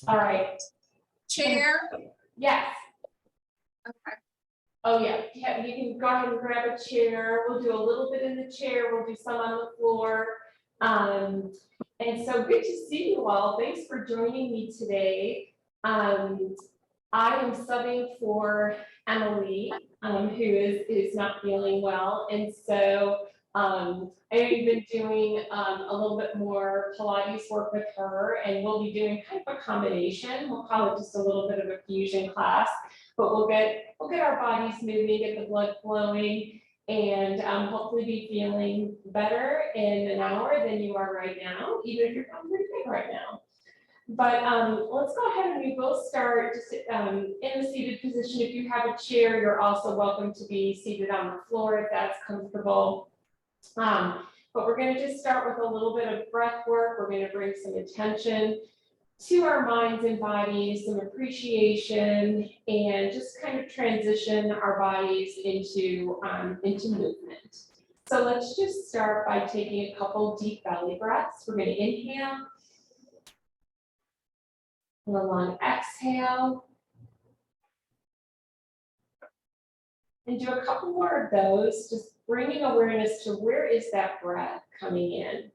All right. Chair? Yes. Okay. Oh, yeah. Yeah, you can go ahead and grab a chair. We'll do a little bit in the chair. We'll do some on the floor. And so good to see you all. Thanks for joining me today. I am subbing for Emily, who is not feeling well. And so I know you've been doing a little bit more Pilates work with her, and we'll be doing kind of a combination. We'll call it just a little bit of a fusion class, but we'll get our bodies moving, get the blood flowing, and hopefully be feeling better in an hour than you are right now, even if you're feeling pretty good right now. But let's go ahead and we will start just in the seated position. If you have a chair, you're also welcome to be seated on the floor if that's comfortable. But we're going to just start with a little bit of breath work. We're going to bring some attention to our minds and bodies, some appreciation, and just kind of transition our bodies into movement. So let's just start by taking a couple deep belly breaths. We're going to inhale. And a long exhale. And do a couple more of those, just bringing awareness to where is that breath coming in.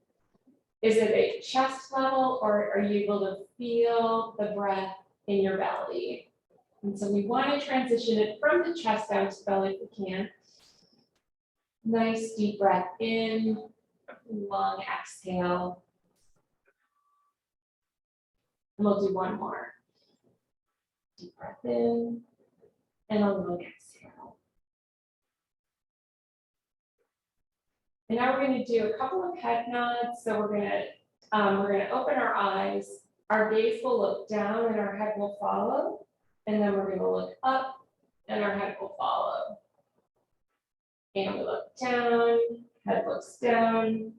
Is it at chest level, or are you able to feel the breath in your belly? And so we want to transition it from the chest down to the belly if we can. Nice deep breath in, long exhale. And we'll do one more. Deep breath in and a long exhale. And now we're going to do a couple of head nods. So we're going to open our eyes. Our gaze will look down and our head will follow. And then we're going to look up and our head will follow. And we look down, head looks down,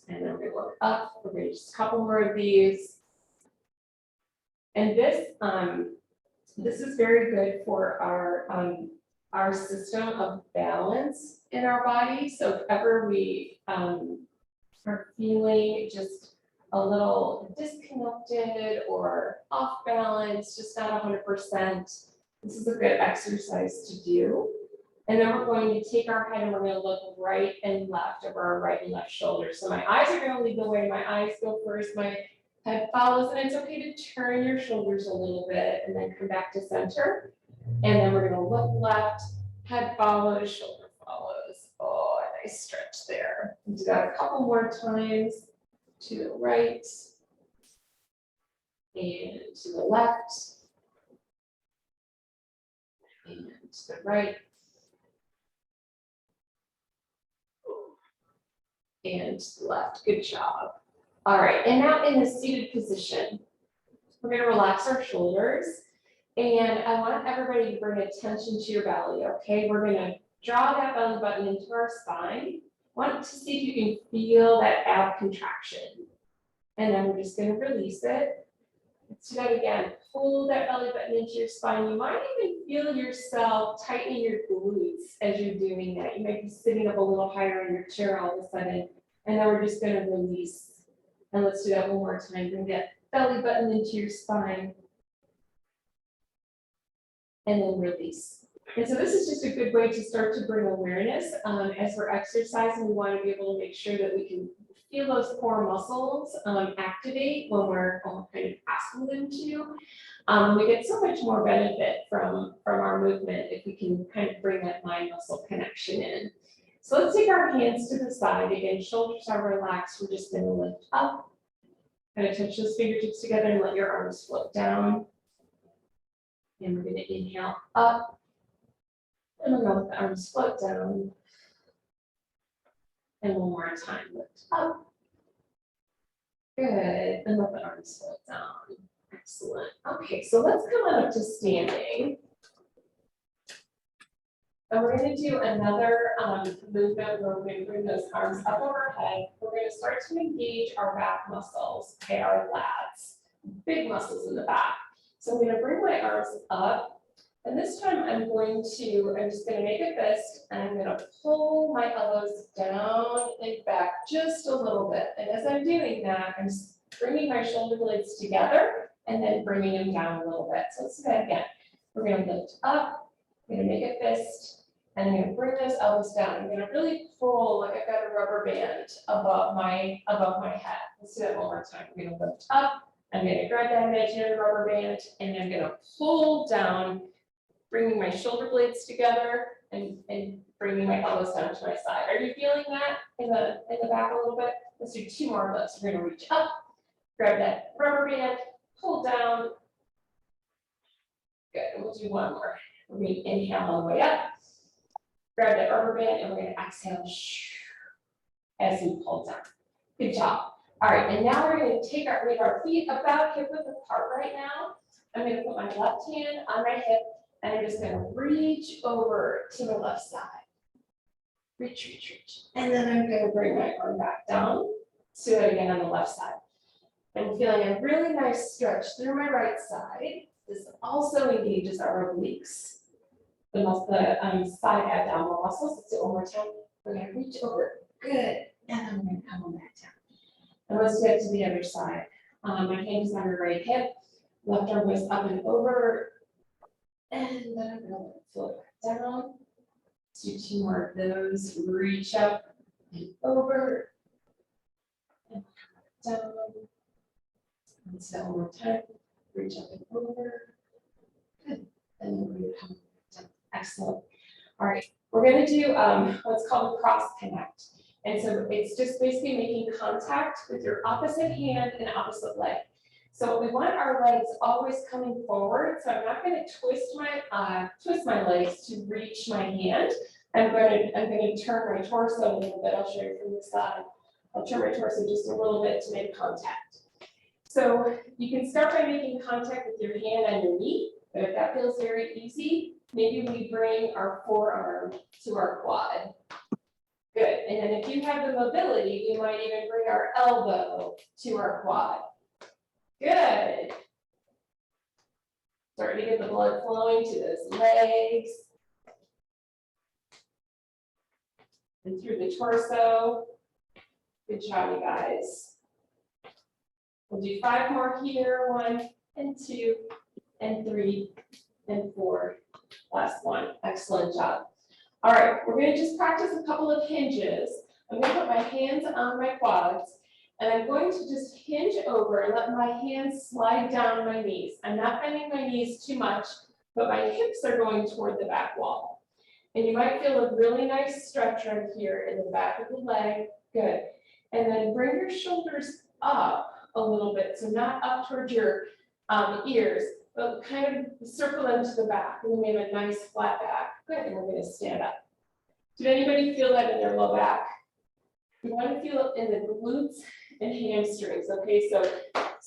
and then we look up. We're going to just a couple more of these. And this is very good for our system of balance in our body. So if ever we are feeling just a little disconnected or off balance, just not 100%, this is a good exercise to do. And then we're going to take our head and we're going to look right and left over our right and left shoulder. So my eyes are going to lead the way. My eyes go first. My head follows, and it's okay to turn your shoulders a little bit and then come back to center. And then we're going to look left, head follows, shoulder follows. Oh, a nice stretch there. Do that a couple more times. To the right and to the left and to the right and to the left. Good job. All right, and now in the seated position, we're going to relax our shoulders, and I want everybody to bring attention to your belly, okay? We're going to draw that belly button into our spine. Want to see if you can feel that ab contraction. And then we're just going to release it. Let's do that again. Pull that belly button into your spine. You might even feel yourself tightening your glutes as you're doing that. You might be sitting up a little higher in your chair all of a sudden. And then we're just going to release. And let's do that one more time. Bring that belly button into your spine. And then release. And so this is just a good way to start to bring awareness. As we're exercising, we want to be able to make sure that we can feel those core muscles activate when we're kind of asking them to. We get so much more benefit from our movement if we can kind of bring that mind muscle connection in. So let's take our hands to the side. Again, shoulders are relaxed. We're just going to lift up. Kind of touch those fingertips together and let your arms float down. And we're going to inhale up. And we're going to let the arms float down. And one more time, lift up. Good, and let the arms float down. Excellent. Okay, so let's come on up to standing. And we're going to do another movement where we're going to bring those arms up overhead. We're going to start to engage our back muscles, okay, our lats, big muscles in the back. So I'm going to bring my arms up. And this time I'm just going to make a fist, and I'm going to pull my elbows down and back just a little bit. And as I'm doing that, I'm bringing my shoulder blades together and then bringing them down a little bit. So let's do that again. We're gonna lift up, we're gonna make a fist, and I'm gonna bring those elbows down. I'm gonna really pull like I've got a rubber band above my head. Let's do that one more time. We're gonna lift up, I'm gonna grab that imaginary rubber band, and I'm gonna pull down, bringing my shoulder blades together and bringing my elbows down to my side. Are you feeling that in the back a little bit? Let's do 2 more of those. We're gonna reach up, grab that rubber band, pull down. Good, and we'll do 1 more. We're gonna inhale on the way up, grab that rubber band, and we're gonna exhale as we pull down. Good job. All right, and now we're gonna we have our feet about hip width apart right now. I'm gonna put my left hand on my hip, and I'm just gonna reach over to the left side. Reach, reach, reach. And then I'm gonna bring my arm back down. Do it again on the left side. I'm feeling a really nice stretch through my right side. This also engages our obliques, the side abdominal muscles. Let's do it one more time. We're gonna reach over, good, and then we're gonna come on back down. And let's do it to the other side. My hand is on my right hip, left arm goes up and over, and then I'm gonna float back down. Do 2 more of those. Reach up and over, and come back down. Let's do that one more time. Reach up and over. Good. And then we're going to come back down. Excellent. All right. We're going to do what's called a cross connect. And so it's just basically making contact with your opposite hand and opposite leg. So we want our legs always coming forward. So I'm not going to twist my legs to reach my hand. I'm going to turn my torso a little bit. I'll show you from the side. I'll turn my torso just a little bit to make contact. So you can start by making contact with your hand on your knee, but if that feels very easy, maybe we bring our forearm to our quad. Good, and then if you have the mobility, we might even bring our elbow to our quad. Good. Starting to get the blood flowing to those legs. And through the torso. Good job, you guys. We'll do 5 more here, 1 and 2 and 3 and 4. Last one, excellent job. All right, we're gonna just practice a couple of hinges. I'm gonna put my hands on my quads, and I'm going to just hinge over and let my hands slide down my knees. I'm not bending my knees too much, but my hips are going toward the back wall. And you might feel a really nice stretch right here in the back of the leg, good. And then bring your shoulders up a little bit, so not up towards your ears, but kind of circle them to the back, and then we have a nice flat back. Good, and we're going to stand up. Did anybody feel that in their low back? We want to feel it in the glutes and hamstrings, okay? So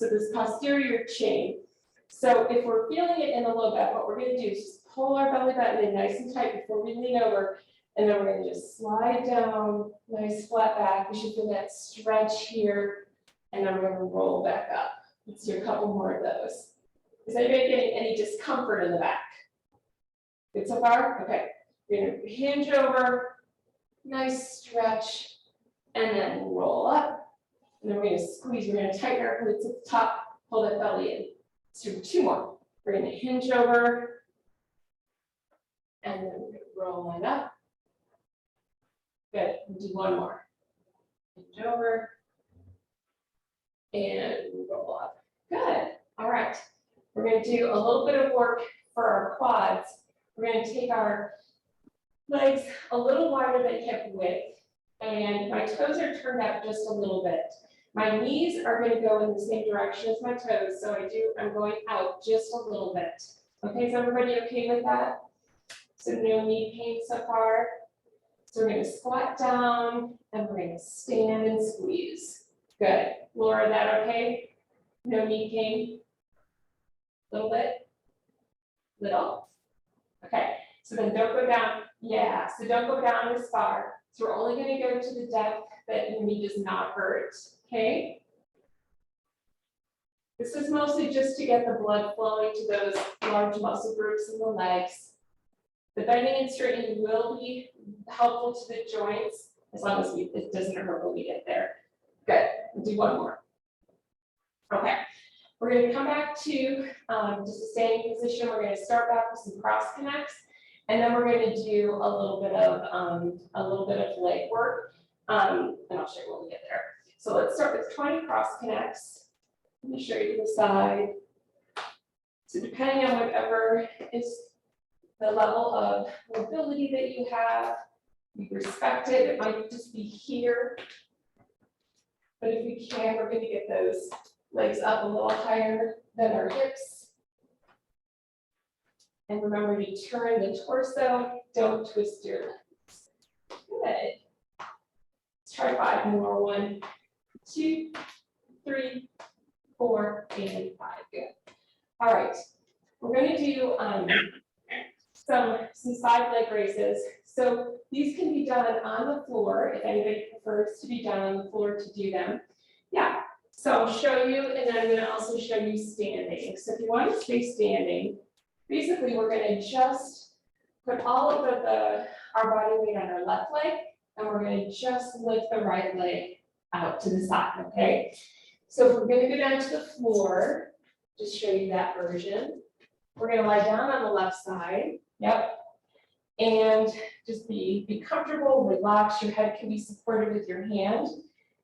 this posterior chain. So if we're feeling it in the low back, what we're going to do is just pull our belly button in nice and tight before we lean over, and then we're going to just slide down, nice flat back. We should feel that stretch here. And then we're going to roll back up. Let's do a couple more of those. Is anybody getting any discomfort in the back? Good so far? Okay. We're going to hinge over, nice stretch, and then roll up. And then we're going to squeeze. We're going to tighten our glutes at the top, pull that belly in. Let's do 2 more. We're going to hinge over, and then we're going to roll it up. Good. We'll do 1 more. Hinge over. And roll up. Good. All right. We're going to do a little bit of work for our quads. We're going to take our legs a little wider than hip width, and my toes are turned out just a little bit. My knees are going to go in the same direction as my toes, so I'm going out just a little bit. Okay, is everybody okay with that? So no knee pain so far. So we're going to squat down, and we're going to stand and squeeze. Good. Laura, that okay? No knee pain? Little bit? Little? Okay. So then don't go down. Yeah. So don't go down as far. So we're only going to go to the depth that your knee does not hurt. Okay? This is mostly just to get the blood flowing to those large muscle groups in the legs. The bending and straightening will be helpful to the joints as long as it doesn't hurt when we get there. Good. We'll do 1 more. Okay. We're going to come back to just a standing position. We're going to start back with some cross connects, and then we're going to do a little bit of leg work, and I'll show you when we get there. So let's start with 20 cross connects. Let me show you the side. So depending on whatever is the level of mobility that you have, we respect it. It might just be here, but if we can, we're going to get those legs up a little higher than our hips. And remember to turn the torso, don't twist your legs. Good. Let's try 5 more. 1, 2, 3, 4, and 5. Good. All right. We're going to do some side leg raises. So these can be done on the floor if anybody prefers to be done on the floor to do them. Yeah. So I'll show you, and then I'm going to also show you standing. So if you want to stay standing, basically we're going to just put all of our body weight on our left leg, and we're going to just lift the right leg out to the side, okay? So if we're going to go down to the floor, just show you that version. We're going to lie down on the left side, yep. And just be comfortable, relax. Your head can be supported with your hand.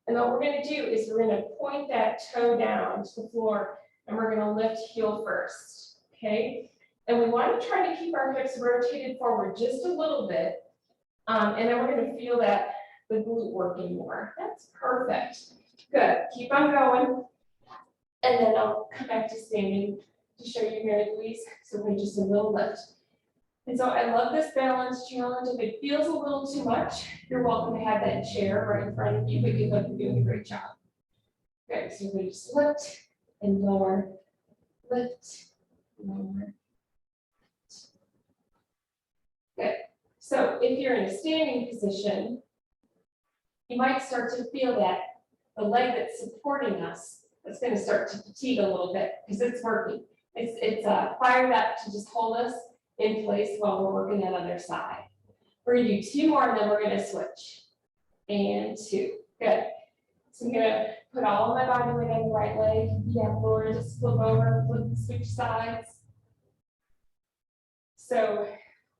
And what we're going to do is we're going to point that toe down to the floor, and we're going to lift heel first, okay? And we want to try to keep our hips rotated forward just a little bit, and then we're going to feel that the glute working more. That's perfect. Good. Keep on going, and then I'll come back to standing to show you Mary Louise. So we're just a little lift. And so I love this balance challenge. If it feels a little too much, you're welcome to have that chair right in front of you, but you look like you're doing a great job. Okay, so we just lift and lower, lift, lower. Good. So if you're in a standing position, you might start to feel that the leg that's supporting us is going to start to fatigue a little bit because it's working. It's fired up to just hold us in place while we're working that other side. We're going to do 2 more, and then we're going to switch. And 2. Good. So I'm going to put all of my body weight on the right leg. Yeah, Laura, just flip over, switch sides. So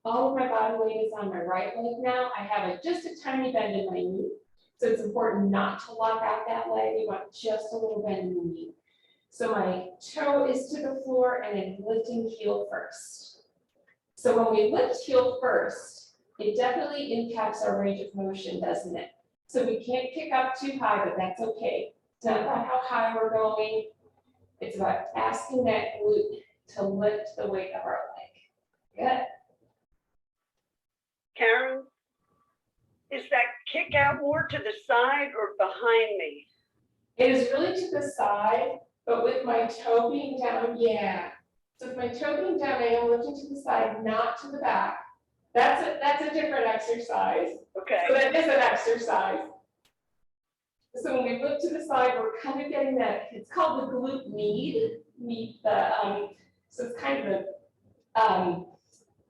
all of my body weight is on my right leg now. I have just a tiny bend in my knee. So it's important not to lock out that leg. You want just a little bend in the knee. So my toe is to the floor, and I'm lifting heel first. So when we lift heel first, it definitely impacts our range of motion, doesn't it? So we can't kick up too high, but that's okay. It's not about how high we're going. It's about asking that glute to lift the weight of our leg. Good. Karen, is that kick out more to the side or behind me? It is really to the side, but with my toe being down, yeah. So with my toe being down, I am lifting to the side, not to the back. That's a different exercise. Okay. So that is an exercise. So when we lift to the side, we're kind of getting that, it's called the glute med, so it's kind of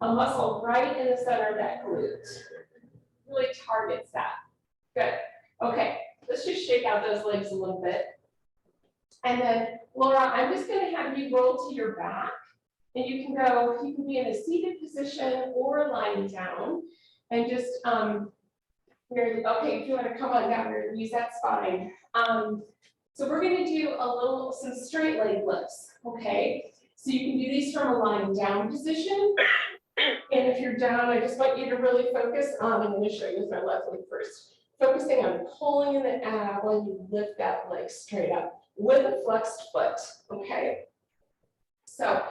a muscle right in the center of that glute. Really targets that. Good. Okay, let's just shake out those legs a little bit. And then, Laura, I'm just going to have you roll to your back. And you can be in a seated position or lying down. And just, okay, if you want to come on down your knees, that's fine. So we're going to do some straight leg lifts, okay? So you can do these from a lying down position. And if you're down, I just want you to really focus on, I'm going to show you with my left leg first, focusing on pulling in the ab while you lift that leg straight up with a flexed foot, okay? So,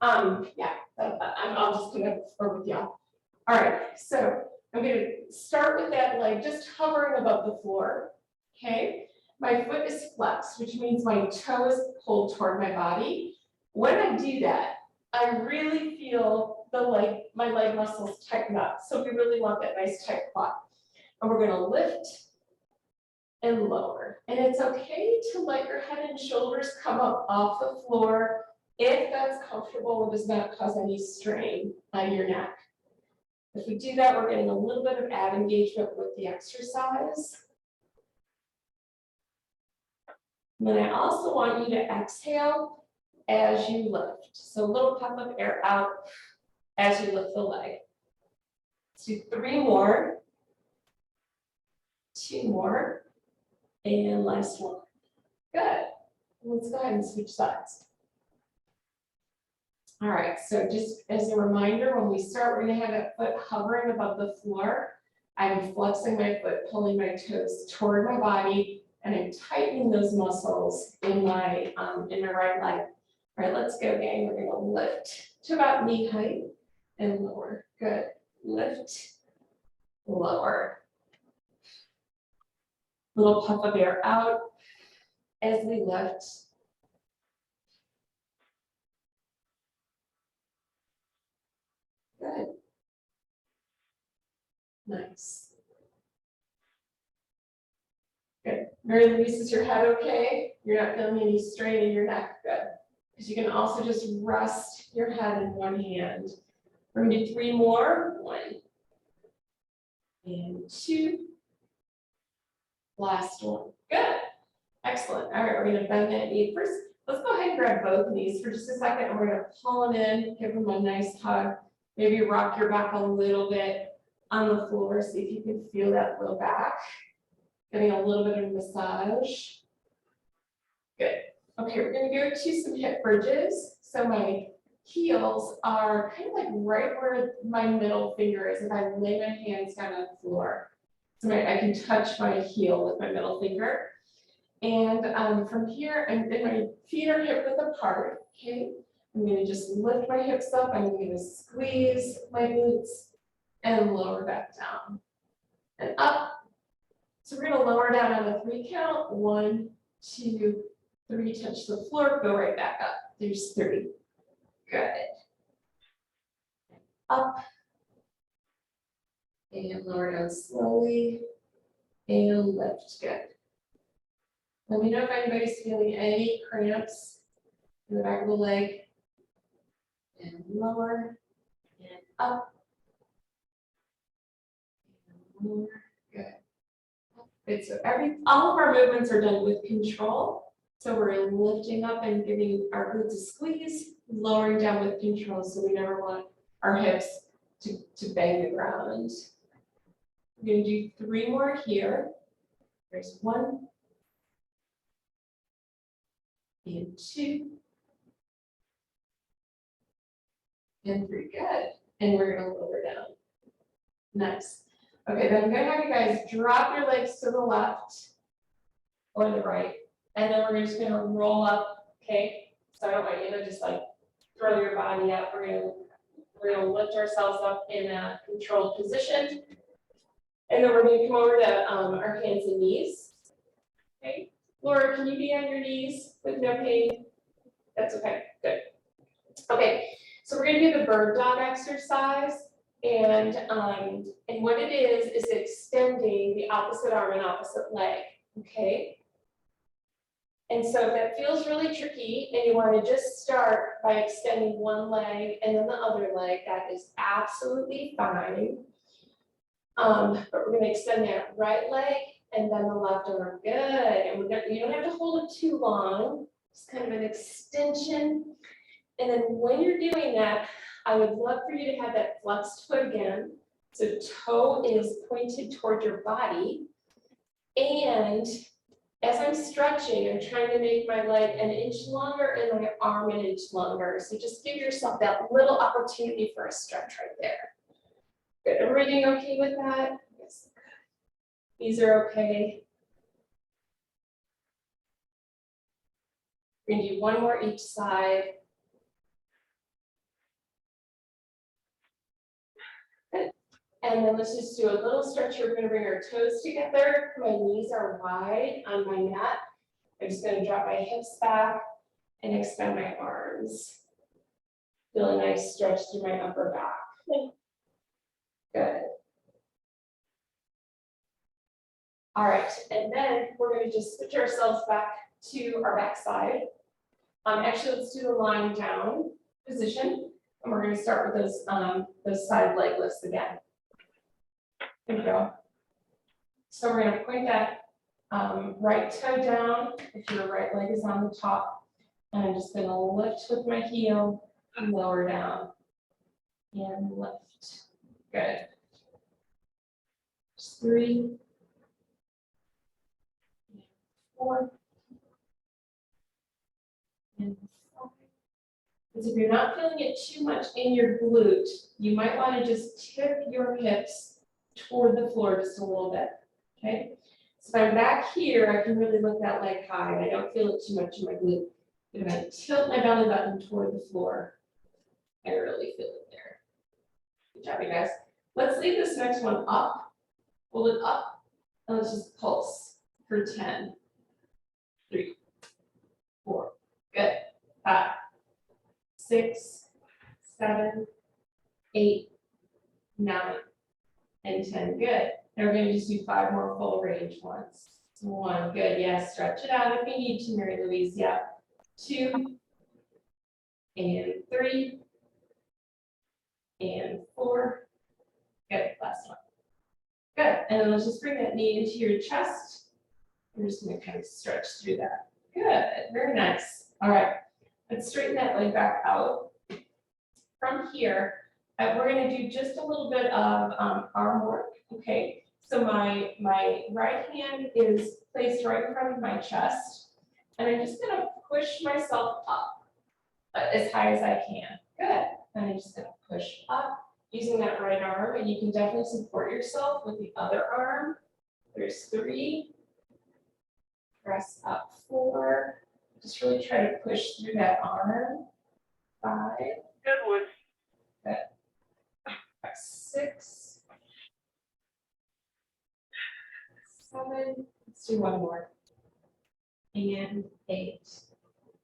yeah, I'm just going to work with y'all. All right, so I'm going to start with that leg just hovering above the floor, okay? My foot is flexed, which means my toe is pulled toward my body. When I do that, I really feel my leg muscles tighten up. So we really want that nice tight quad. And we're going to lift and lower. And it's okay to let your head and shoulders come up off the floor if that's comfortable and does not cause any strain on your neck. If we do that, we're getting a little bit of ab engagement with the exercise. And then I also want you to exhale as you lift. So a little puff of air out as you lift the leg. Let's do 3 more. 2 more. And last one. Good. Let's go ahead and switch sides. All right, so just as a reminder, when we start, we're gonna have that foot hovering above the floor. I'm flexing my foot, pulling my toes toward my body, and I'm tightening those muscles in my right leg. All right, let's go, gang. We're gonna lift to about knee height and lower. Good. Lift, lower. Little puff of air out as we lift. Good. Nice. Good. Mary Louise, is your head okay? You're not feeling any strain in your neck? Good. Because you can also just rest your head in one hand. We're going to do 3 more. 1 and 2. Last one. Good. Excellent. All right, we're going to bend that knee. First, let's go ahead and grab both knees for just a second, and we're going to pull them in, give them a nice hug. Maybe rock your back a little bit on the floor. See if you can feel that low back. Getting a little bit of massage. Good. Okay, we're going to go to some hip bridges. So my heels are kind of like right where my middle finger is. If I lay my hands down on the floor, so I can touch my heel with my middle finger. And from here, my feet are hip width apart. Okay, I'm going to just lift my hips up. I'm going to squeeze my glutes and lower back down and up. So we're going to lower down on a 3 count. 1, 2, 3. Touch the floor. Go right back up. There's 3. Good. Up and lower down slowly and lift. Good. Let me know if anybody's feeling any cramps in the back of the leg. And lower and up. And lower. Good. Good. So all of our movements are done with control. So we're lifting up and giving our glutes a squeeze, lowering down with control. So we never want our hips to bang the ground. We're going to do 3 more here. There's 1 and 2 and 3. Good. And we're going to lower down. Nice. Okay, then I'm going to have you guys drop your legs to the left or the right. And then we're just going to roll up. Okay. So I don't want you to just like throw your body out. We're going to lift ourselves up in a controlled position. And then we're going to come over to our hands and knees. Okay. Laura, can you be on your knees with no pain? That's okay. Good. Okay. So we're going to do the bird dog exercise. And what it is extending the opposite arm and opposite leg. Okay. And so if that feels really tricky and you want to just start by extending one leg and then the other leg, that is absolutely fine. But we're going to extend that right leg and then the left arm. Good. And you don't have to hold it too long. Just kind of an extension. And then when you're doing that, I would love for you to have that flexed foot again. So toe is pointed toward your body. And as I'm stretching, I'm trying to make my leg an inch longer and my arm an inch longer. So just give yourself that little opportunity for a stretch right there. Good. Everybody okay with that? Yes. These are okay. We're going to do 1 more each side. Good. And then let's just do a little stretch. We're going to bring our toes together. My knees are wide on my mat. I'm just going to drop my hips back and extend my arms. Feel a nice stretch through my upper back. Good. All right, and then we're going to just switch ourselves back to our back side. Actually, let's do the lying down position, and we're going to start with those side leg lifts again. There we go. So we're going to point that Right toe down, if your right leg is on the top. And I'm just gonna lift with my heel and lower down. And lift. Good. Just 3, 4, and 5. Because if you're not feeling it too much in your glute, you might want to just tip your hips toward the floor just a little bit. Okay. So if I'm back here, I can really lift that leg high, and I don't feel it too much in my glute. If I tilt my belly button toward the floor, I really feel it there. Good job, you guys. Let's leave this next one up. Pull it up, and let's just pulse for 10. 3, 4, good. 5, 6, 7, 8, 9, and 10. Good. Now we're going to just do 5 more full range ones. 1, good. Yes, stretch it out if you need to, Mary Louise. Yeah. 2, and 3, and 4. Good. Last one. Good. And then let's just bring that knee into your chest. We're just going to kind of stretch through that. Good. Very nice. All right. Let's straighten that leg back out. From here, we're going to do just a little bit of arm work. Okay. So my right hand is placed right in front of my chest, and I'm just going to push myself up as high as I can. Good. And I'm just going to push up using that right arm, and you can definitely support yourself with the other arm. There's 3. Press up 4. Just really try to push through that arm. 5. Good one. Good. 6. 7. Let's do 1 more. And 8.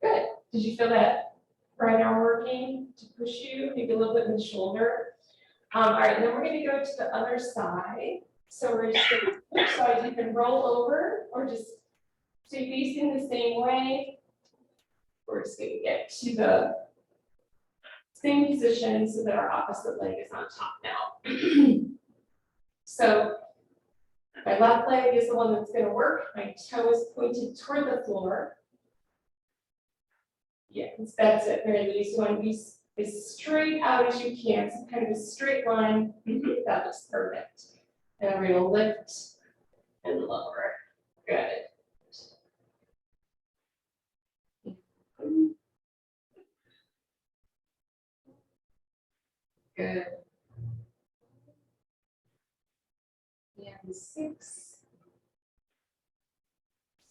Good. Did you feel that right arm working to push you? Maybe a little bit in the shoulder. All right, and then we're going to go to the other side. So we're just going to switch sides. You can roll over or just stay facing the same way. We're just going to get to the same position so that our opposite leg is on top now. So my left leg is the one that's going to work. My toe is pointed toward the floor. Yes, that's it, Mary Louise. You want to be as straight out as you can, so kind of a straight line. That looks perfect. And we're going to lift and lower. Good. Good. And 6.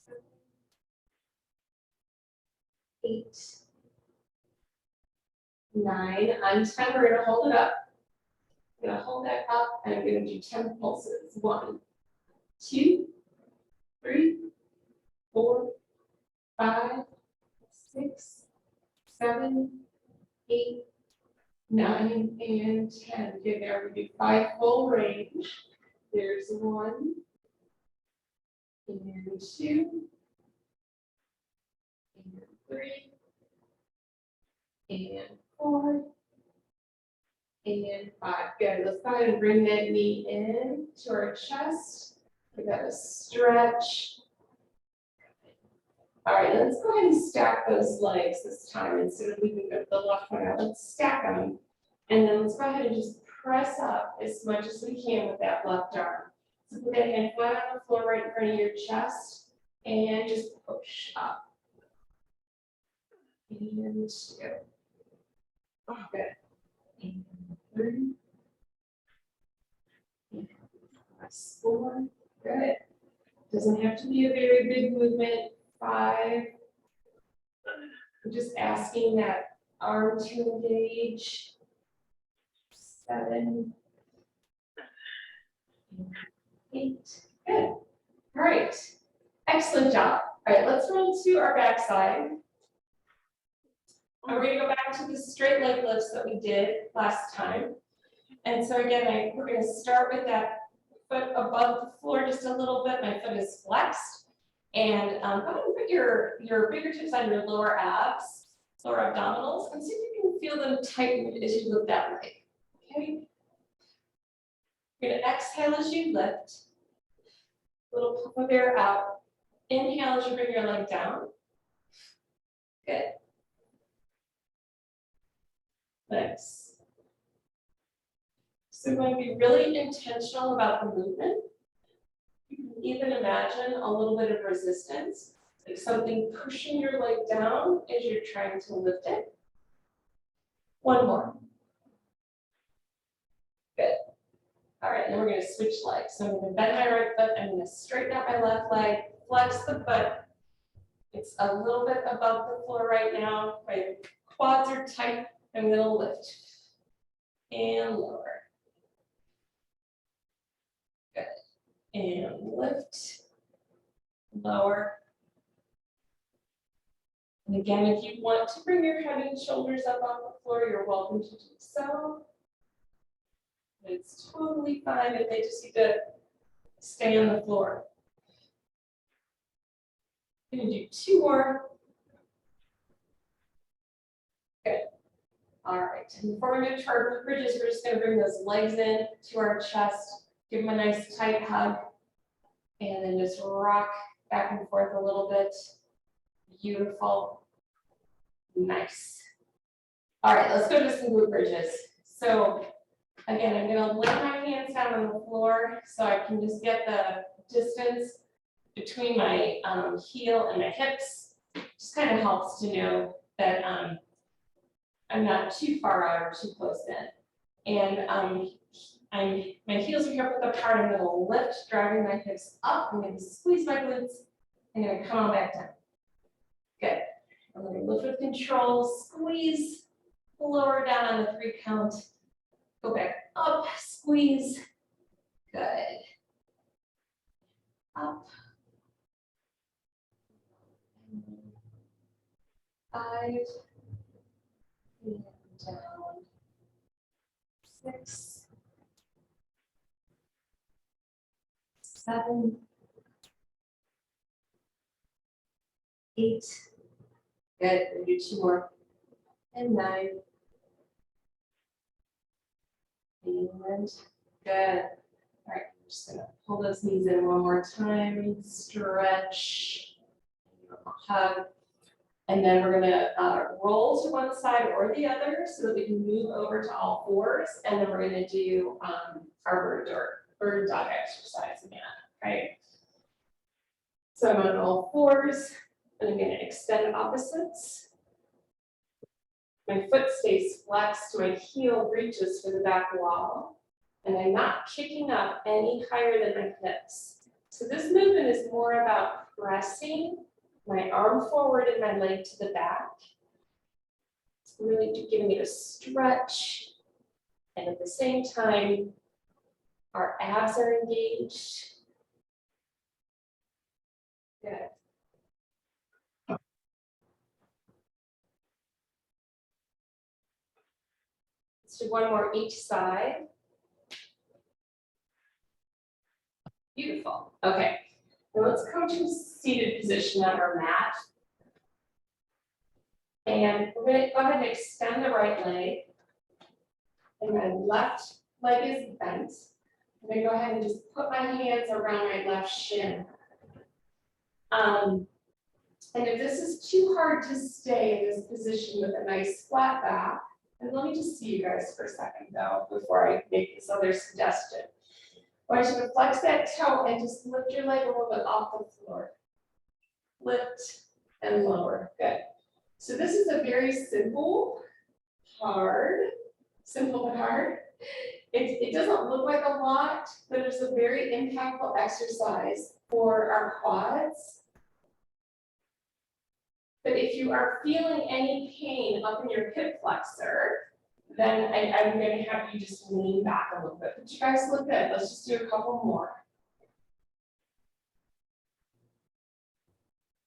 7, 8. 9. On 10, we're going to hold it up. I'm going to hold that up, and I'm going to do 10 pulses. 1, 2, 3, 4, 5, 6, 7, 8, 9, and 10. Okay, there we do 5 full range. There's 1, and 2, and 3, and 4, and 5. Good. Let's go ahead and bring that knee in to our chest. Give that a stretch. All right, let's go ahead and stack those legs this time instead of leaving the left one out. Let's stack them. And then let's go ahead and just press up as much as we can with that left arm. So put that hand flat on the floor right in front of your chest and just push up. And 2. Oh, good. And 3. And 4. Good. Doesn't have to be a very big movement. 5. I'm just asking that arm to engage. 7. 8. Good. All right. Excellent job. All right, let's roll to our backside. And we're going to go back to the straight leg lifts that we did last time. And so again, we're going to start with that foot above the floor just a little bit. My foot is flexed. And go ahead and put your fingertips on your lower abs, lower abdominals, and see if you can feel them tighten as you lift that leg. Okay. You're going to exhale as you lift. Little puff of air out. Inhale as you bring your leg down. Good. Nice. So we're going to be really intentional about the movement. You can even imagine a little bit of resistance, like something pushing your leg down as you're trying to lift it. One more. Good. All right, then we're going to switch legs. So I'm going to bend my right foot. I'm going to straighten out my left leg, flex the foot. It's a little bit above the floor right now. My quads are tight. I'm going to lift and lower. Good. And lift, lower. And again, if you want to bring your head and shoulders up off the floor, you're welcome to do so. It's totally fine if they just need to stay on the floor. I'm going to do 2 more. Good. All right. And before we move to our glute bridges, we're just going to bring those legs in to our chest, give them a nice tight hug, and then just rock back and forth a little bit. Beautiful. Nice. All right, let's go to some glute bridges. So again, I'm going to lay my hands down on the floor so I can just get the distance between my heel and my hips. Just kind of helps to know that I'm not too far out or too close in. And my heels are hip width apart. I'm going to lift, driving my hips up. I'm going to squeeze my glutes. I'm going to come on back down. Good. I'm going to lift with control, squeeze, lower down on the 3 count. Go back up, squeeze. Good. Up. 5. And down. 6. 7. 8. Good. We'll do 2 more. And 9. And good. All right, I'm just gonna pull those knees in one more time, stretch, hug, and then we're gonna roll to one side or the other so that we can move over to all 4s, and then we're gonna do our bird dog exercise again, right? So I'm on all 4s, and I'm gonna extend opposites. My foot stays flexed, my heel reaches for the back wall, and I'm not kicking up any higher than my hips. So this movement is more about pressing my arm forward and my leg to the back. It's really giving it a stretch, and at the same time, our abs are engaged. Good. Let's do 1 more each side. Beautiful. Okay. Now let's come to a seated position on our mat. And we're going to go ahead and extend the right leg. And my left leg is bent. I'm going to go ahead and just put my hands around my left shin. And if this is too hard to stay in this position with a nice flat back, and let me just see you guys for a second though, before I make this other suggestion. I want you to flex that toe and just lift your leg a little bit off the floor. Lift and lower, good. So this is a very simple but hard. It doesn't look like a lot, but it's a very impactful exercise for our quads. But if you are feeling any pain up in your hip flexor, then I'm going to have you just lean back a little bit. But you guys look good. Let's just do a couple more.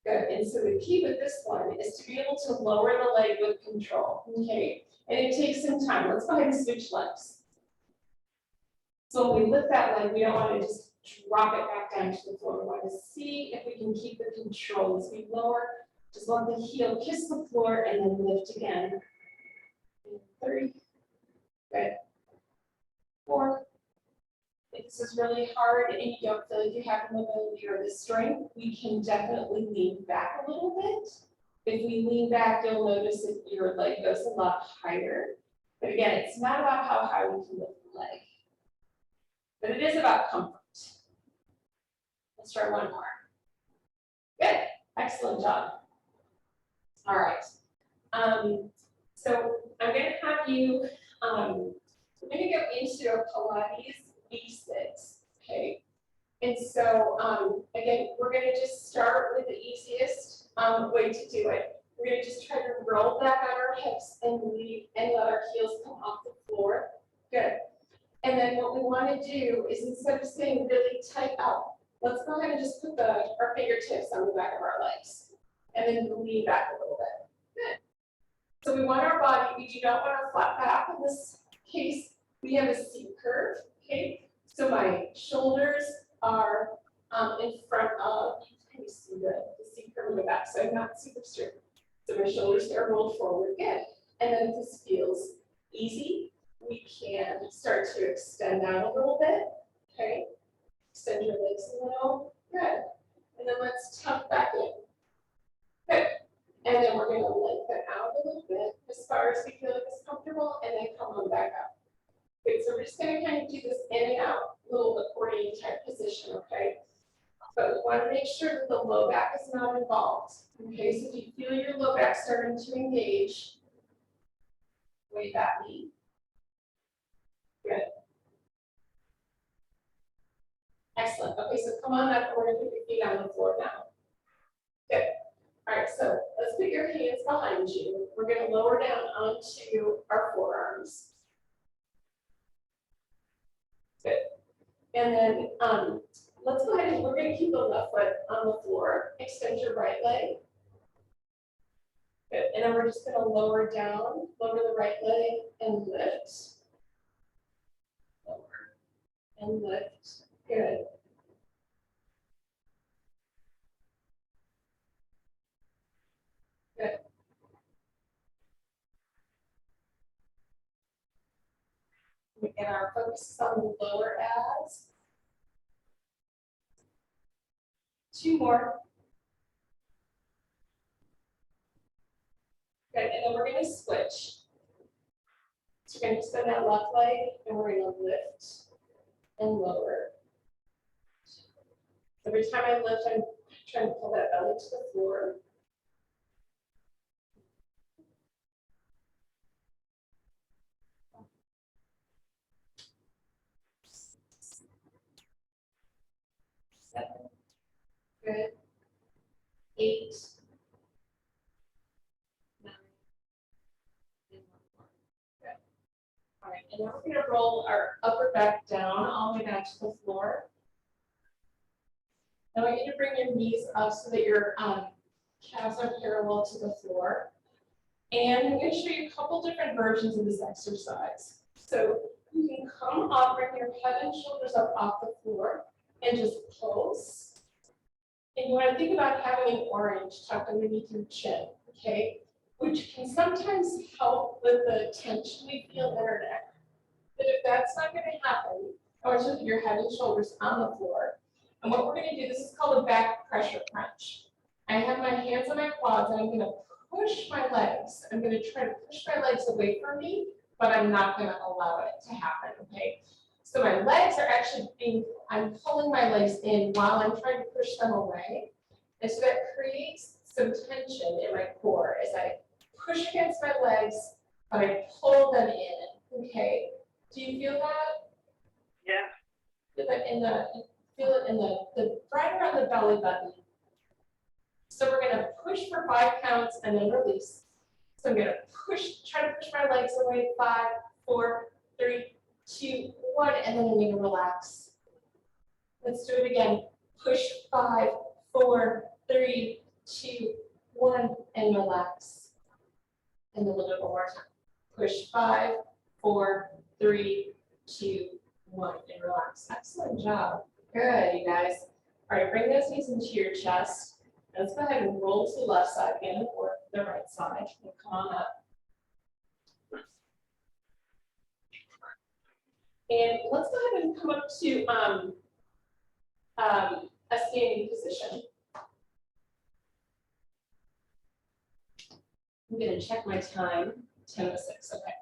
Good. And so the key with this one is to be able to lower the leg with control. Okay. And it takes some time. Let's go ahead and switch legs. So when we lift that leg, we don't want to just drop it back down to the floor. We want to see if we can keep the control as we lower. Just let the heel kiss the floor and then lift again. 3. Good. 4. 5. this is really hard and you don't feel like you have the mobility or the strength, we can definitely lean back a little bit. If we lean back, you'll notice that your leg goes a lot higher. But again, it's not about how high we can lift the leg, but it is about comfort. Let's try one more. Good, excellent job. All right. So I'm going to have you, we're going to go into a Pilates B6, okay? And so, again, we're going to just start with the easiest way to do it. We're going to just try to roll back on our hips and leave and let our heels come off the floor. Good. And then what we want to do is instead of staying really tight up, let's go ahead and just put our fingertips on the back of our legs and then lean back a little bit. Good. So we want our body, we do not want our flat back in this case. We have a C curve, okay? So my shoulders are in front of, can you see the C curve in the back? So I'm not super straight. So my shoulders are rolled forward, good. And then if this feels easy, we can start to extend out a little bit, okay? Extend your legs a little, good. And then let's tuck back in, good. And then we're gonna lengthen out a little bit as far as we feel like it's comfortable and then come on back up. Good, so we're just gonna kind of do this in and out, little accordion type position, okay? But we wanna make sure that the low back is not involved. Okay, so if you feel your low back starting to engage, wave that knee. Good. Excellent. Okay, so come on up. We're going to put your feet on the floor now. Good. All right, so let's put your hands behind you. We're going to lower down onto our forearms. Good. And then let's go ahead and we're going to keep the left foot on the floor. Extend your right leg. Good. And then we're just going to lower down, lower the right leg and lift. Lower and lift. Good. Good. And our focus is on the lower abs. 2 more. Good, and then we're going to switch. So we're going to extend that left leg and we're going to lift and lower. Every time I lift, I'm trying to pull that belly to the floor. Seven. Good. 8. 9. And 1 more. Good. All right, and now we're going to roll our upper back down all the way down to the floor. I want you to bring your knees up so that your calves are parallel to the floor. And I'm going to show you a couple different versions of this exercise. So you can come up, bring your head and shoulders up off the floor and just pulse. And you want to think about having an orange tucked underneath your chin, okay? Which can sometimes help with the tension we feel in our neck. But if that's not going to happen, I want you to put your head and shoulders on the floor. And what we're going to do, this is called a back pressure crunch. I have my hands on my quads and I'm going to push my legs. I'm going to try to push my legs away from me, but I'm not going to allow it to happen, okay? So my legs are actually I'm pulling my legs in while I'm trying to push them away. And so that creates some tension in my core as I push against my legs, but I pull them in, okay? Do you feel that? Yeah. Feel it in the right around the belly button. So we're going to push for 5 counts and then release. So I'm going to try to push my legs away. 5, 4, 3, 2, 1, and then I'm going to relax. Let's do it again. Push 5, 4, 3, 2, 1, and relax. And then we'll do it one more time. Push 5, 4, 3, 2, 1, and relax. Excellent job. Good, you guys. All right, bring those knees into your chest. Let's go ahead and roll to the left side again, or the right side. And come on up. And let's go ahead and come up to a standing position. I'm gonna check my time, 10:06, okay.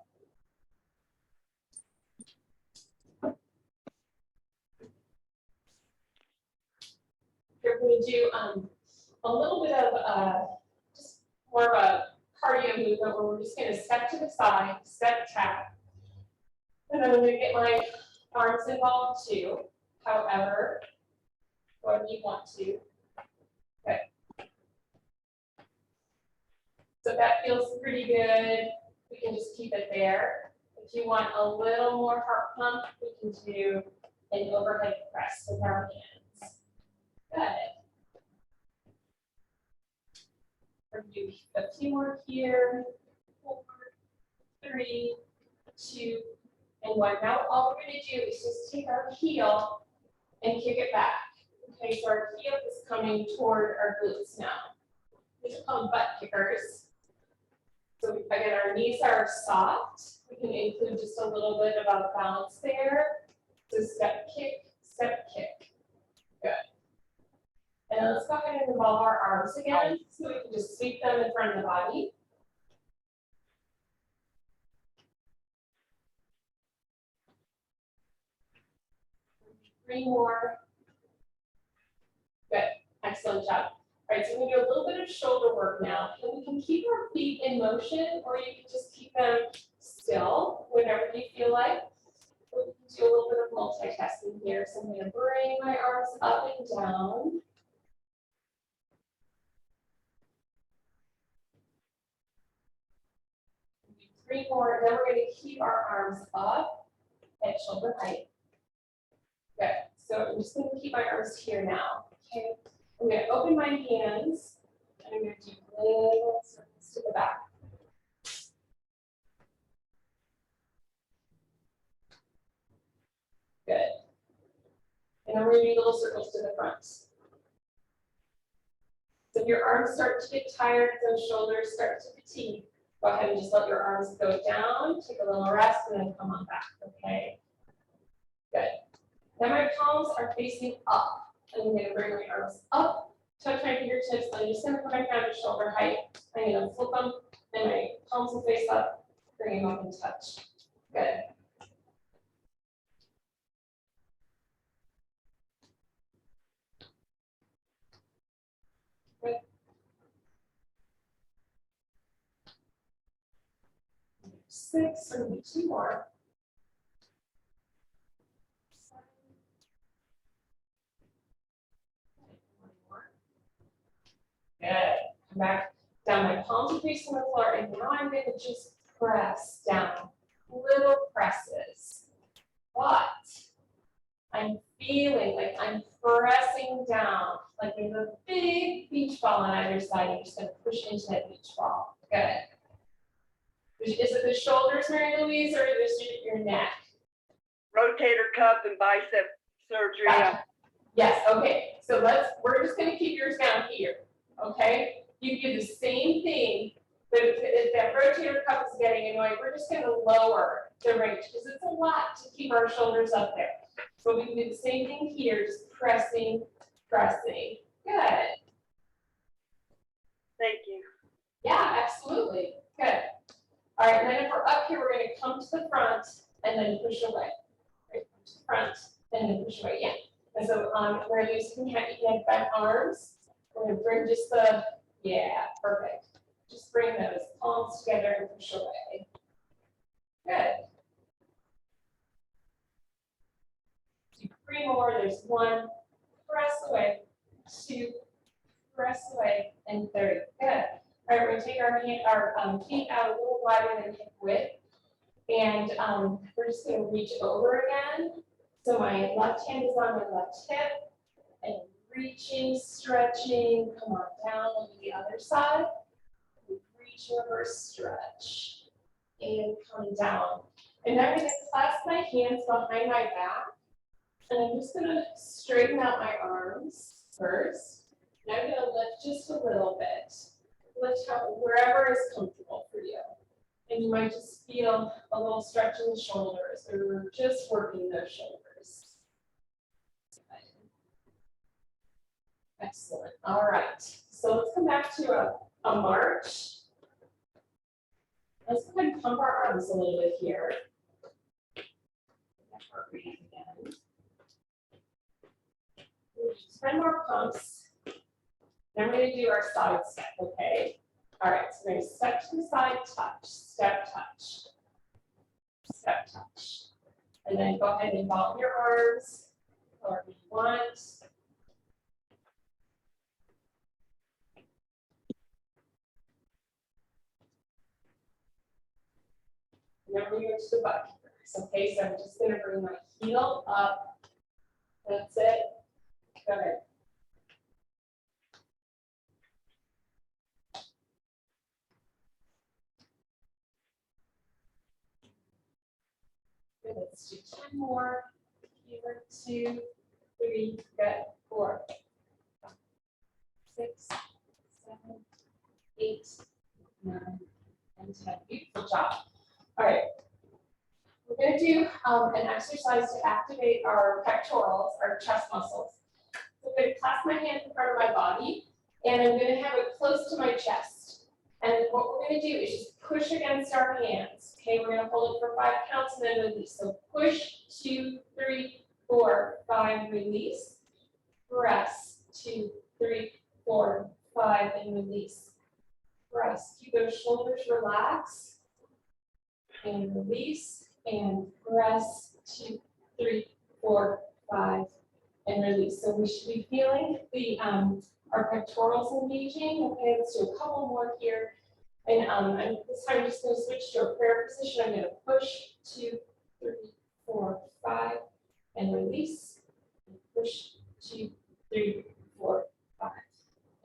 Here we're gonna do a little bit of just more of a cardio movement where we're just gonna step to the side, step tap. And then I'm gonna get my arms involved too, however, whatever you want to. Okay. So that feels pretty good. We can just keep it there. If you want a little more heart pump, we can do an overhead press with our hands. Good. We're gonna do a few more here. 4, 3, 2, and 1. Now all we're gonna do is just take our heel and kick it back. Okay, so our heel is coming toward our glutes now. These are called butt kickers. So again, our knees are soft. We can include just a little bit of a balance there. So step, kick, good. And let's go ahead and involve our arms again, so we can just sweep them in front of the body. Three more. Good, excellent job. All right, so we're gonna do a little bit of shoulder work now. And we can keep our feet in motion, or you can just keep them still, whenever you feel like. We can do a little bit of multitasking here. So I'm gonna bring my arms up and down. Three more, and then we're gonna keep our arms up at shoulder height. Good, so I'm just gonna keep my arms here now, okay? I'm gonna open my hands, and I'm gonna do little circles to the back. Good. And then we're gonna do little circles to the front. So if your arms start to get tired, those shoulders start to fatigue, go ahead and just let your arms go down, take a little rest, and then come on back, okay? Good. Now my palms are facing up. And I'm gonna bring my arms up, touch my fingertips, and I'm just gonna put my hand at shoulder height. I'm gonna flip them, and my palms will face up, bring them up and touch. Good. Good. 6, or maybe 2 more. Good. Come back down. My palms are facing the floor, and now I'm going to just press down. Little presses. But I'm feeling like I'm pressing down, like there's a big beach ball on either side. I'm just going to push into that beach ball. Good. Is it the shoulders, Mary Louise, or is it your neck? Rotator cuff and bicep surgery. Gotcha. Yes. Okay. So we're just going to keep yours down here. Okay, you do the same thing, but if that rotator cuff is getting annoying, we're just going to lower the range because it's a lot to keep our shoulders up there. So we can do the same thing here, just pressing. Good. Thank you. Yeah, absolutely. Good. All right, and then if we're up here, we're going to come to the front and then push away. Right, to the front and then push away. Yeah. And so we're using you can back arms. We're going to bring just the, yeah, perfect. Just bring those palms together and push away. Good. Do 3 more. There's 1. Press away. 2. Press away. And 3. Good. All right, we're going to take our feet out a little wider than hip width. And we're just going to reach over again. So my left hand is on my left hip. And reaching, stretching, come on down, look at the other side. Reach, reverse, stretch, and come down. And now I'm going to clasp my hands behind my back, and I'm just going to straighten out my arms first. And I'm going to lift just a little bit. Lift out wherever is comfortable for you. And And you might just feel a little stretch in the shoulders, or just working those shoulders. Excellent. All right. So let's come back to a march. Let's go ahead and pump our arms a little bit here. Heart rate again. Just 10 more pumps. Then we're going to do our side step, okay? All right, so we're going to step to the side, touch, step, touch, step, touch. And then go ahead and involve your arms, however you want. And then we're going to go to the butt kickers, okay? So I'm just going to bring my heel up. That's it. Go ahead. Good, let's do 10 more. Here, 2, 3, good, 4, 5, 6, 7, 8, 9, and 10. Beautiful job. All right. We're going to do an exercise to activate our pectorals, our chest muscles. So I'm going to clasp my hand in front of my body, and I'm going to have it close to my chest. And what we're going to do is just push against our hands. Okay, we're going to hold it for 5 counts and then release. So push, 2, 3, 4, 5, release. Press, 2, 3, 4, 5, and release. Press. Keep those shoulders relaxed. And release. And press, 2, 3, 4, 5, and release. So we should be feeling the our pectorals engaging. Okay, let's do a couple more here. And this time I'm just going to switch to a prayer position. I'm going to push, 2, 3, 4, 5, and release. And push, 2, 3, 4, 5,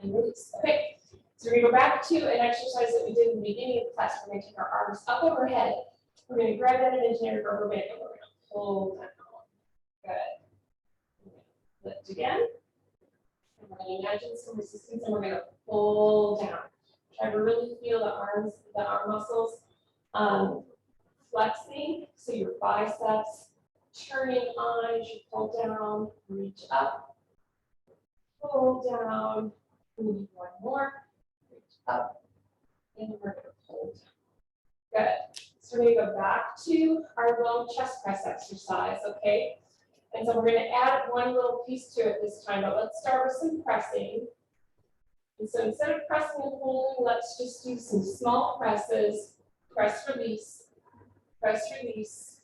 and release. Okay, so we're going to go back to an exercise that we did in the beginning of the class. We're going to take our arms up overhead. We're going to grab that imaginary rubber band and we're going to pull down. Good. Lift again. And we're going to imagine some resistance and we're going to pull down. Try to really feel the arms, the arm muscles flexing. So your biceps turning on as you pull down, reach up, pull down, move one more, reach up, and we're going to pull down. Good. So we're going to go back to our little chest press exercise, okay? And so we're going to add one little piece to it this time, but let's start with some pressing. And so instead of pressing and holding, let's just do some small presses. Press, release, press, release,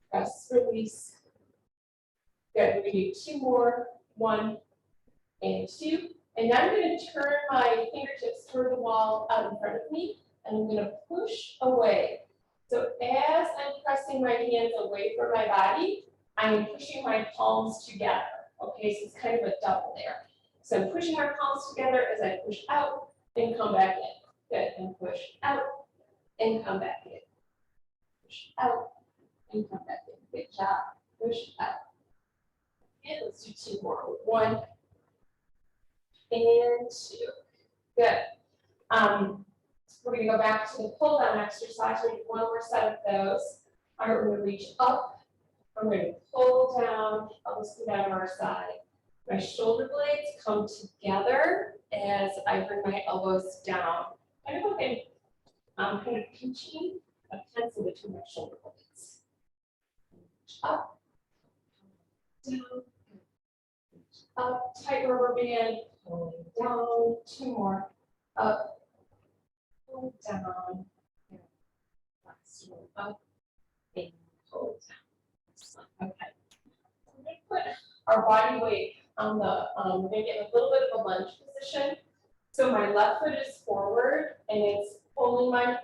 press, release. Good, we're going to do 2 more, 1 and 2. And now I'm going to turn my fingertips toward the wall out in front of me, and I'm going to push away. So as I'm pressing my hands away from my body, I'm pushing my palms together. Okay, so it's kind of a double there. So I'm pushing our palms together as I push out and come back in. Good, and push out and come back in. Push out and come back in. Good job. Push out. And let's do 2 more. 1 and 2. Good. We're going to go back to the pull down exercise. We're going to do 1 more set of those. All right, we're going to reach up. I'm going to pull down, elbows come down to our side. My shoulder blades come together as I bring my elbows down. Kind of like I'm kind of pinching a pencil between my shoulder blades. Reach up, down, up, tight rubber band, pulling down, 2 more, up, pull down, last one, up, and pull down. Okay. We're going to put our body weight on the, we're going to get a little bit of a lunge position. So my left foot is forward and it's holding my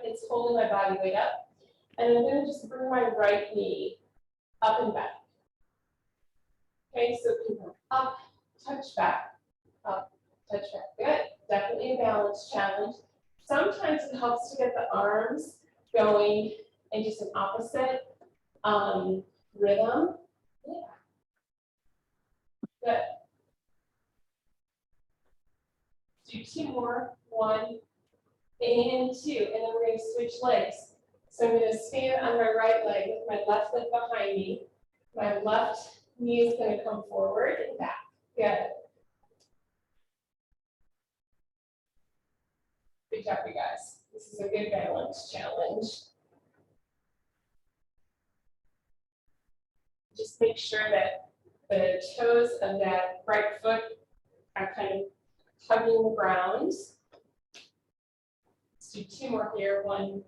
body weight up. And I'm going to just bring my right knee up and back. Okay, so keep going up, touch back, up, touch back. Good. Definitely a balance challenge. Sometimes it helps to get the arms going in just an opposite rhythm. Yeah. Good. Do 2 more. 1 and 2, and then we're going to switch legs. So I'm going to stand on my right leg with my left leg behind me. My left knee is going to come forward and back. Good. Good job, you guys. This is a good balance challenge. Just make sure that the toes of that right foot are kind of hugging the ground. Let's do 2 more here, 1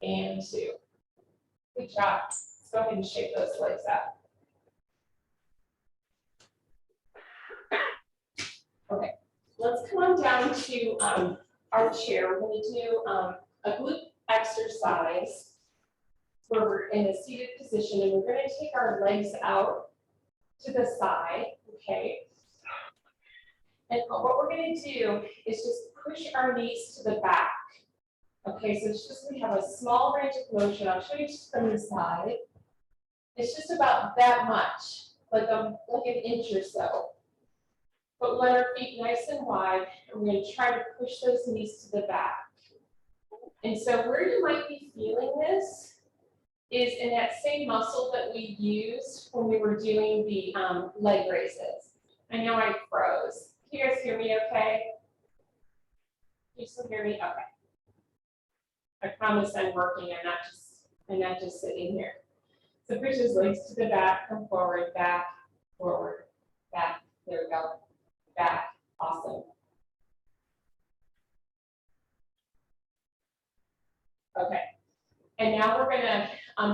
and 2. Good job. Let's go ahead and shake those legs out. Okay, let's come on down to our chair. We're going to do a glute exercise where we're in a seated position, and we're going to take our legs out to the side, okay? And what we're going to do is just push our knees to the back. Okay, so it's just we have a small range of motion. I'll show you just from the side. It's just about that much, like an inch or so. But let our feet nice and wide, and we're going to try to push those knees to the back. And so where you might be feeling this is in that same muscle that we used when we were doing the leg raises. I know I froze. Can you guys hear me okay? Can you still hear me? Okay. I promise I'm working. I'm not just sitting here. So push those legs to the back, come forward, back, forward, back. There we go. Back. Awesome. Okay. And now we're going to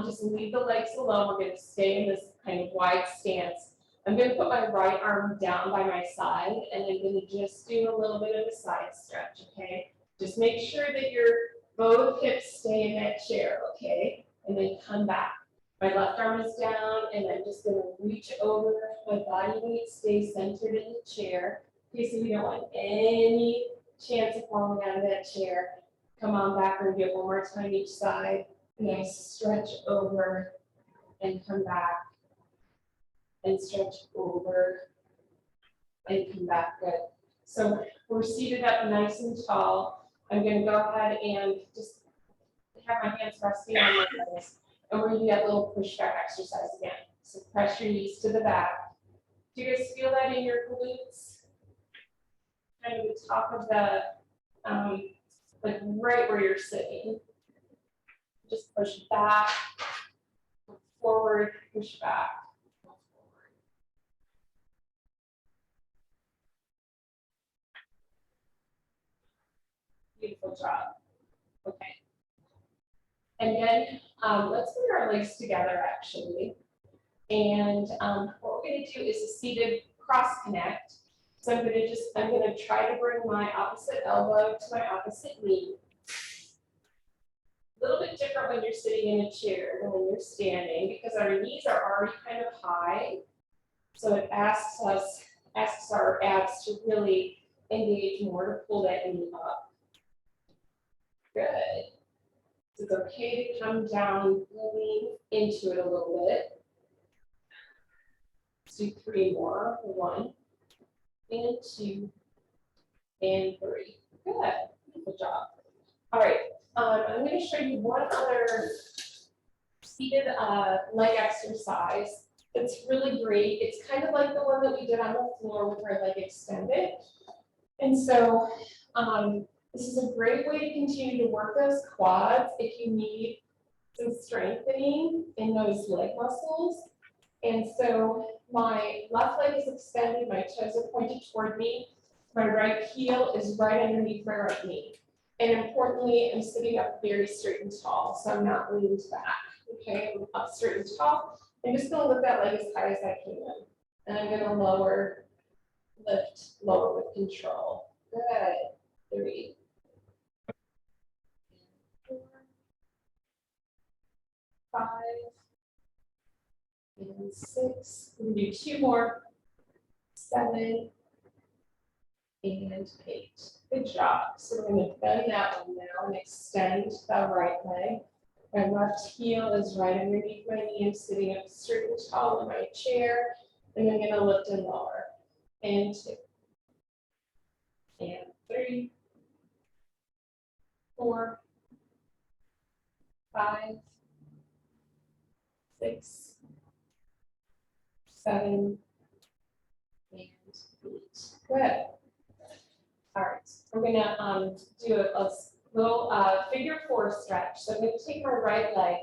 just leave the legs alone. We're going to stay in this kind of wide stance. I'm going to put my right arm down by my side, and I'm going to just do a little bit of a side stretch, okay? Just make sure that your both hips stay in that chair, okay? And then come back. My left arm is down, and I'm just going to reach over. My body weight stays centered in the chair. Okay, so we don't want any chance of falling out of that chair. Come on back and do it one more time each side. Nice stretch over and come back. And stretch over and come back. Good. So we're seated up nice and tall. I'm going to go ahead and just have my hands resting on my legs. And we're going to do that little push-back exercise again. So press your knees to the back. Do you guys feel that in your glutes? Kind of the top of the, like right where you're sitting. Just push back, forward, push back. Beautiful job. Okay. And then let's put our legs together actually. And what we're going to do is a seated cross connect. So I'm going to try to bring my opposite elbow to my opposite knee. A little bit different when you're sitting in a chair than when you're standing because our knees are already kind of high. So it asks our abs to really engage more to pull that knee up. Good. So it's okay to come down, lean into it a little bit. Let's do 3 more. 1 and 2 and 3. Good. Good job. All right. I'm going to show you one other seated leg exercise. It's really great. It's kind of like the one that we did on the floor with our leg extended. And so this is a great way to continue to work those quads if you need some strengthening in those leg muscles. And so my left leg is extended, my toes are pointed toward me. My right heel is right underneath my right knee. And importantly, I'm sitting up very straight and tall, so I'm not leaning back. Okay, I'm up straight and tall. I'm just going to lift that leg as high as I can. And I'm going to lift, lower with control. Good. 3. 4. 5. And 6. We're going to do 2 more. 7. And 8. Good job. So we're going to bend that one now and extend the right leg. My left heel is right underneath my knee. I'm sitting up straight and tall in my chair. And I'm going to lift and lower. And 2. And 3. 4, 5, 6, 7, and 8. Good. All right, we're gonna do a little figure 4 stretch. So I'm gonna take my right leg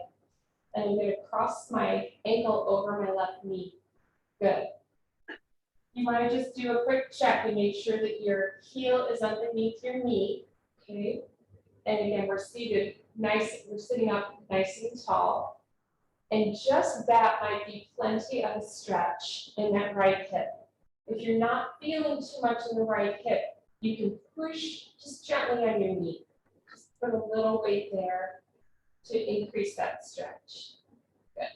and I'm gonna cross my ankle over my left knee. Good. You want to just do a quick check and make sure that your heel is underneath your knee. Okay. And again, we're seated nice, we're sitting up nice and tall. And just that might be plenty of a stretch in that right hip. If you're not feeling too much in the right hip, you can push just gently on your knee. Just put a little weight there to increase that stretch. Good.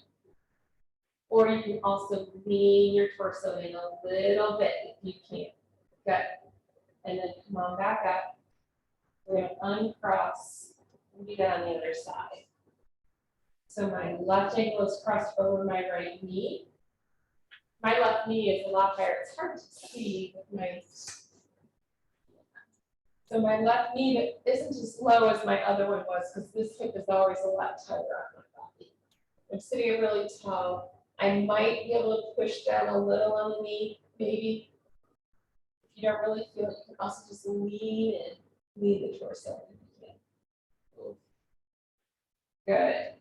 Or you can also lean your torso in a little bit if you can. Good. And then come on back up. We're going to uncross and do that on the other side. So my left ankle is crossed over my right knee. My left knee is a lot higher. It's hard to see with my. So my left knee isn't as low as my other one was because this hip is always a lot tighter on my body. I'm sitting really tall. I might be able to push down a little on the knee, maybe. If you don't really feel it, you can also just lean and lean the torso. Good.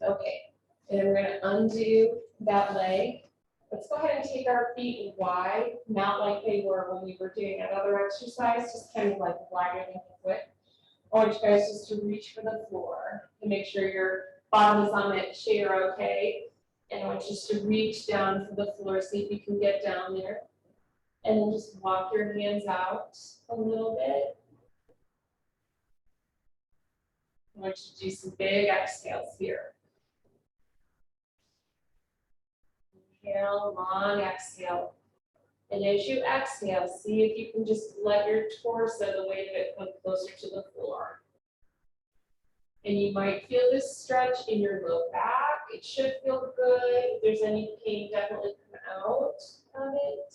Okay, and we're going to undo that leg. Let's go ahead and take our feet wide, not like they were when we were doing that other exercise, just kind of like wider than the foot. I want you guys just to reach for the floor and make sure your bottom is on that chair, okay? And I want you just to reach down for the floor, see if you can get down there. And then just walk your hands out a little bit. I want you to do some big exhales here. Inhale, long exhale. And as you exhale, see if you can just let your torso, the weight of it, come closer to the floor. And you might feel this stretch in your low back. It should feel good. If there's any pain, definitely come out of it.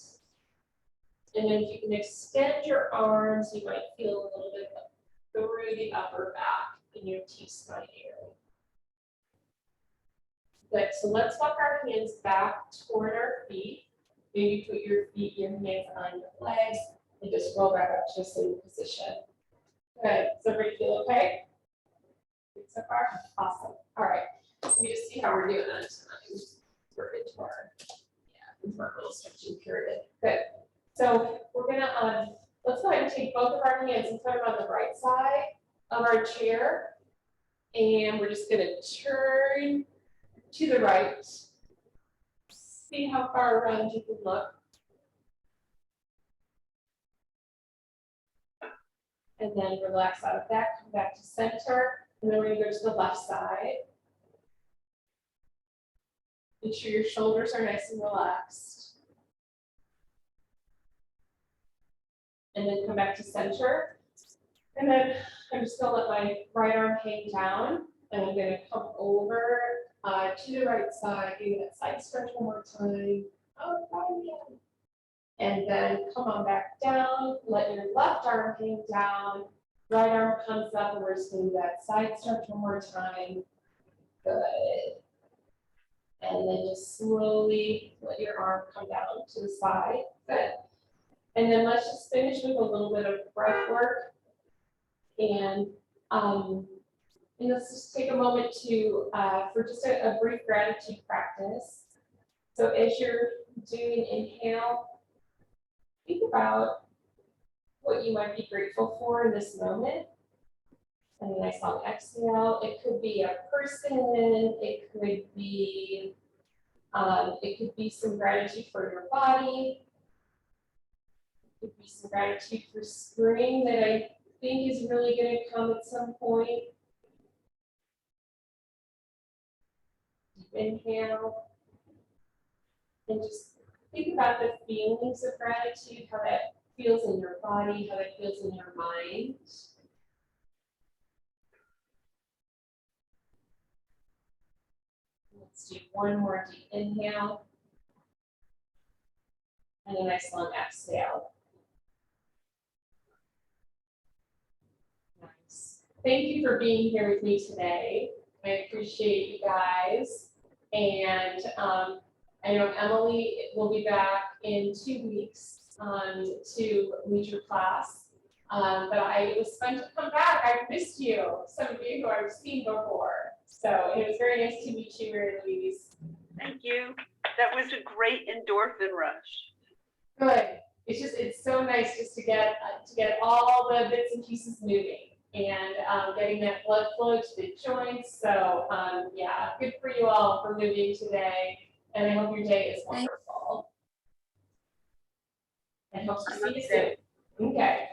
And then if you can extend your arms, you might feel a little bit through the upper back in your T-spine area. Good, so let's walk our hands back toward our feet. Maybe put your hands on your legs and just roll back up to a sitting position. Good, does everybody feel okay? Good so far? Awesome. All right, let me just see how we're doing on time. We're into our little stretching period. Good. So we're gonna, let's go ahead and take both of our hands and put them on the right side of our chair. And we're just gonna turn to the right. See how far around you can look. And then relax out of that, come back to center. And then we're gonna go to the left side. Make sure your shoulders are nice and relaxed. And then come back to center. And then I'm just gonna let my right arm hang down. And I'm gonna come over to the right side, do that side stretch one more time. Oh, yeah. And then come on back down, let your left arm hang down, right arm comes up, and we're just gonna do that side stretch one more time. Good. And then just slowly let your arm come down to the side. Good. And then let's just finish with a little bit of breath work. And let's just take a moment to, for just a brief gratitude practice. So as you're doing inhale, think about what you might be grateful for in this moment. And a nice long exhale. It could be a person, it could be some gratitude for your body. It could be some gratitude for spring that I think is really going to come at some point. Inhale. And just think about the feelings of gratitude, how that feels in your body, how that feels in your mind. Let's do one more deep inhale. And a nice long exhale. thank you for being here with me today. I appreciate you guys. And I know Emily will be back in 2 weeks to lead your class. But it was fun to come back. I've missed you, some of you who I've seen before. So it was very nice to meet you, Mary Louise. Thank you. That was a great endorphin rush. Good. It's so nice just to get all the bits and pieces moving and getting that blood flow to the joints. So yeah, good for you all for moving today. And I hope your day is wonderful. And hope to see you soon. Okay.